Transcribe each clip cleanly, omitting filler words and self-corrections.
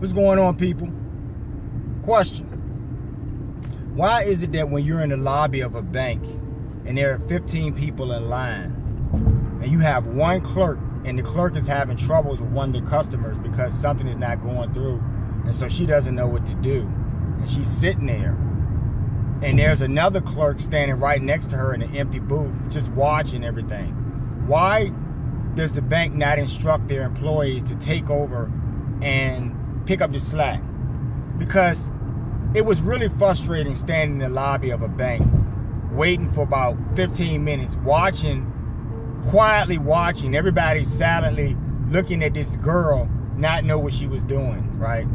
What's going on, people? Question. Why is it that when you're in the lobby of a bank and there are 15 people in line and you have one clerk and the clerk is having troubles with one of the customers because something is not going through, and so she doesn't know what to do, and she's sitting there, and there's another clerk standing right next to her in an empty booth just watching everything? Why does the bank not instruct their employees to take over and pick up the slack? Because it was really frustrating standing in the lobby of a bank waiting for about 15 minutes, quietly watching everybody silently looking at this girl not know what she was doing, right?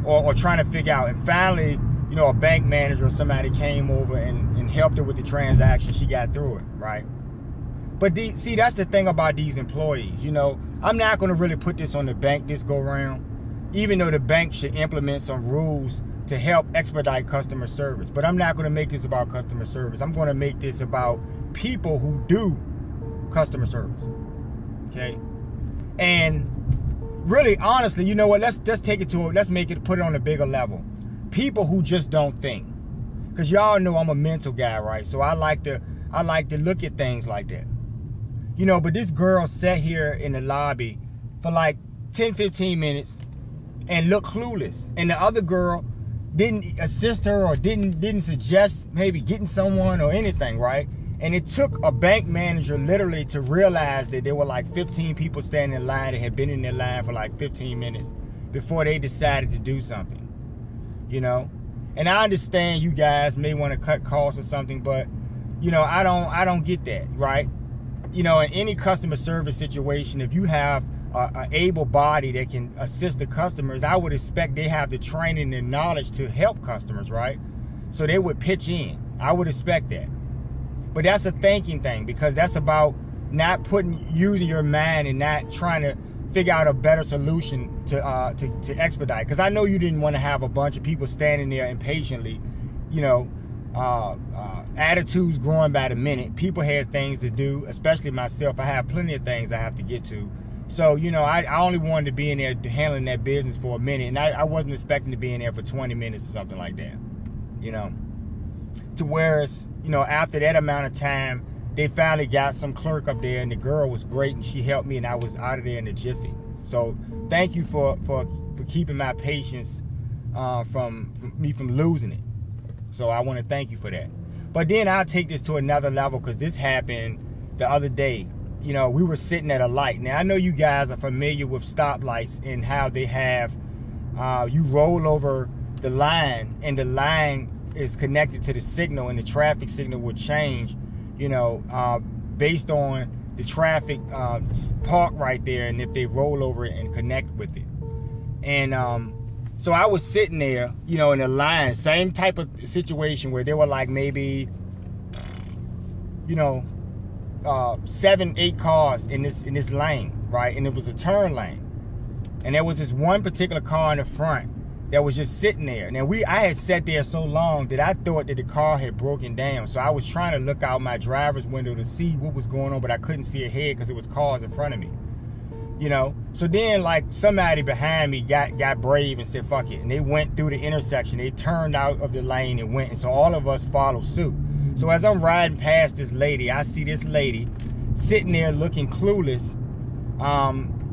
Or trying to figure out. And finally, you know, a bank manager or somebody came over and helped her with the transaction. She got through it, right? But see, that's the thing about these employees. You know, I'm not going to really put this on the bank this go round, even though the bank should implement some rules to help expedite customer service. But I'm not going to make this about customer service. I'm going to make this about people who do customer service. Okay? And really, honestly, you know what? Let's take it to, put it on a bigger level. People who just don't think. Because y'all know I'm a mental guy, right? So I like to look at things like that. You know, but this girl sat here in the lobby for like 10, 15 minutes and looked clueless. And the other girl didn't assist her or didn't suggest maybe getting someone or anything, right? And it took a bank manager literally to realize that there were like 15 people standing in line that had been in their line for like 15 minutes before they decided to do something, you know? And I understand you guys may want to cut costs or something, but, you know, I don't get that, right? You know, in any customer service situation, if you have an able body that can assist the customers, I would expect they have the training and knowledge to help customers, right? So they would pitch in. I would expect that. But that's a thinking thing, because that's about not using your mind and not trying to figure out a better solution to expedite. Because I know you didn't want to have a bunch of people standing there impatiently, you know, attitudes growing by the minute. People had things to do, especially myself. I have plenty of things I have to get to. So, you know, I only wanted to be in there handling that business for a minute, and I wasn't expecting to be in there for 20 minutes or something like that, you know. To whereas, you know, after that amount of time, they finally got some clerk up there, and the girl was great, and she helped me, and I was out of there in a jiffy. So thank you for keeping my patience from losing it. So I want to thank you for that. But then I'll take this to another level, because this happened the other day. You know, we were sitting at a light. Now, I know you guys are familiar with stoplights and how they have, you roll over the line, and the line is connected to the signal, and the traffic signal will change, you know, based on the traffic park right there, and if they roll over it and connect with it. And so I was sitting there, you know, in a line, same type of situation where there were like maybe, you know, 7, 8 cars in this lane, right? And it was a turn lane, and there was this one particular car in the front that was just sitting there. Now I had sat there so long that I thought that the car had broken down, so I was trying to look out my driver's window to see what was going on, but I couldn't see ahead because it was cars in front of me, you know. So then, like, somebody behind me got brave and said fuck it, and they went through the intersection. They turned out of the lane and went, and so all of us followed suit. So as I'm riding past this lady, I see this lady sitting there looking clueless,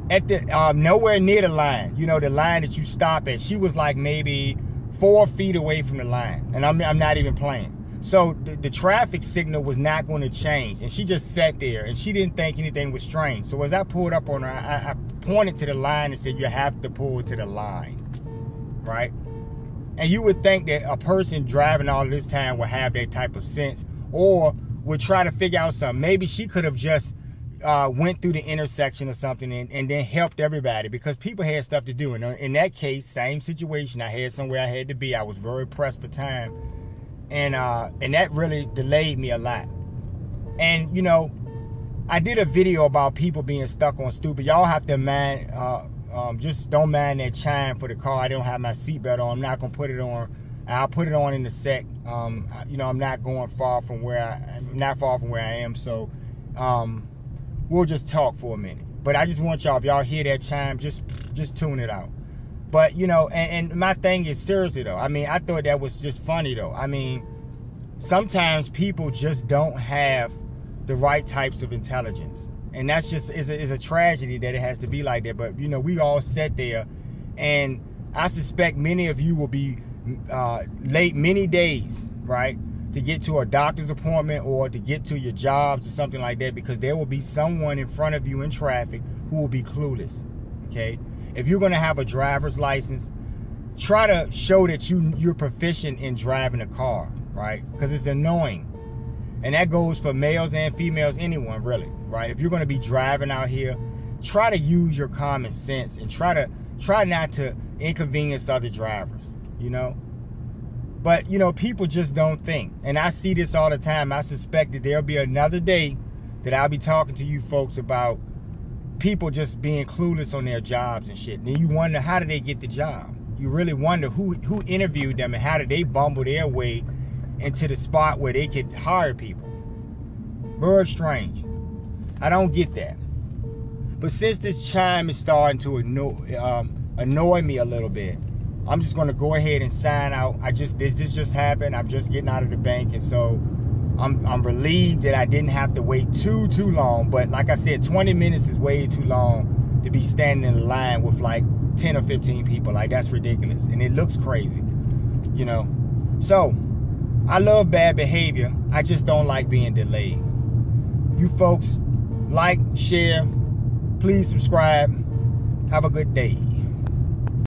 at the nowhere near the line, you know, the line that you stop at. She was like maybe 4 feet away from the line, and I'm not even playing. So the traffic signal was not going to change, and she just sat there, and she didn't think anything was strange. So as I pulled up on her, I pointed to the line and said, you have to pull to the line, right? And you would think that a person driving all this time would have that type of sense, or would try to figure out something. Maybe she could have just went through the intersection or something and then helped everybody, because people had stuff to do. And in that case, same situation. I had somewhere I had to be. I was very pressed for time, and that really delayed me a lot. And, you know, I did a video about people being stuck on stupid. Y'all have to mind, just don't mind that chime for the car. I don't have my seatbelt on. I'm not gonna put it on. I'll put it on in a sec. You know, I'm not going far from where I'm not far from where I am. So we'll just talk for a minute. But I just want y'all, if y'all hear that chime, just tune it out. But, you know, and my thing is, seriously, though, I mean, I thought that was just funny, though. I mean, sometimes people just don't have the right types of intelligence. And that's just, is a tragedy that it has to be like that. But, you know, we all sat there, and I suspect many of you will be late many days, right, to get to a doctor's appointment or to get to your jobs or something like that, because there will be someone in front of you in traffic who will be clueless, okay? If you're going to have a driver's license, try to show that you're proficient in driving a car, right? Because it's annoying. And that goes for males and females, anyone really, right? If you're going to be driving out here, try to use your common sense and try not to inconvenience other drivers, you know? But, you know, people just don't think. And I see this all the time. I suspect that there'll be another day that I'll be talking to you folks about people just being clueless on their jobs and shit. And then you wonder, how did they get the job? You really wonder who interviewed them and how did they bumble their way into the spot where they could hire people. Very strange. I don't get that. But since this chime is starting to annoy me a little bit, I'm just going to go ahead and sign out. This just happened. I'm just getting out of the bank, and so I'm relieved that I didn't have to wait too long. But like I said, 20 minutes is way too long to be standing in line with like 10 or 15 people. Like, that's ridiculous, and it looks crazy, you know. So I love bad behavior. I just don't like being delayed. You folks, like, share, please subscribe. Have a good day.